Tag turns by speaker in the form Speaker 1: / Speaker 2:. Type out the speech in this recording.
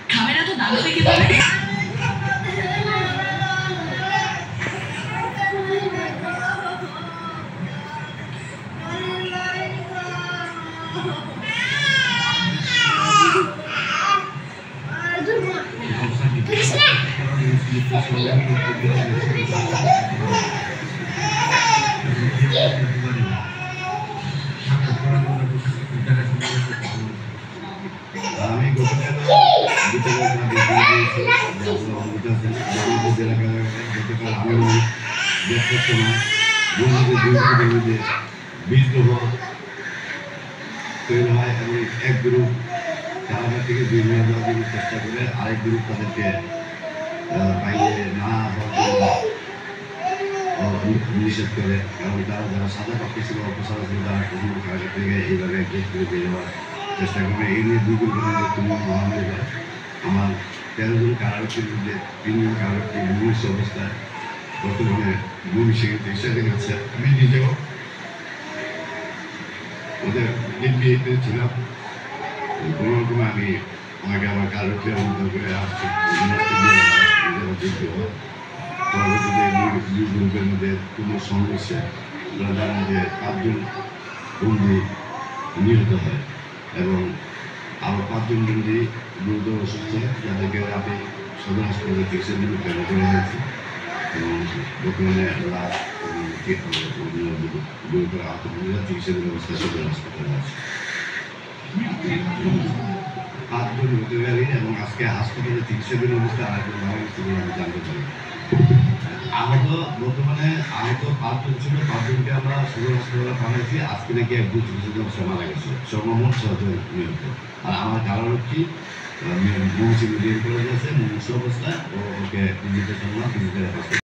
Speaker 1: 카메라 또 나가게 되네.
Speaker 2: আমি গতকাল তৈরি হয় এবং এক গ্রুপ খেলাঘর থেকে বের হয়ে যাওয়ার জন্য চেষ্টা করে আরেক গ্রুপ তাদেরকে বাইরে না নিষেধ করে এবং তারা যারা সাজা প্রাপ্তি ছিল অপসারা ছিল তারা কখনো খেলাঘর থেকে এইভাবে গেট করে বের হওয়ার চেষ্টা করবে। এই নিয়ে দুই গ্রুপের তুমি মহামারী হয় আমার 13 জন কারারক্ষীর মধ্যে 3 জন কারারক্ষী মুমূর্ষ অবস্থায় বর্তমানে ময়মনসিংহে চিকিৎসা দিচ্ছে। আমি নিজেও ওদের ডিপিতে ছিলাম, কোনো রকম আমি আমাকে আমার কারারক্ষী অবস্থা করে আসছে পরবর্তীতে দুই গ্রুপের মধ্যে কোনো সংঘর্ষে যার মধ্যে 5 জন বন্দী নিহত হয় এবং আরও 5 জন বন্দী গুরুতর অসুস্থ যাদেরকে রাতে সদর হাসপাতালে চিকিৎসার জন্য প্রেরণ করা হয়েছে এবং বর্তমানে রাত গুরুতর আহত বন্দীরা চিকিৎসার ব্যবস্থা সদর হাসপাতালে আছে। 5 জন হতকারী এবং আজকে হাসপাতালে চিকিৎসাধীন অবস্থায় আরেকজন মারা গেছে বলে আমি জানতে পারি। বর্তমানে আহত 5 জন ছিল, 5 জনকে আমরা সদর হাসপাতালে পাঠাইছি। আজকে নাকি একজন চিকিৎসক অবস্থায় মারা গেছে, সর্বমোট 6 জন নিহত। আর আমার কারারক্ষী ময়মনসিংহ মেডিকেল কলেজে আছে মুমূর্ষ অবস্থায়, ওকে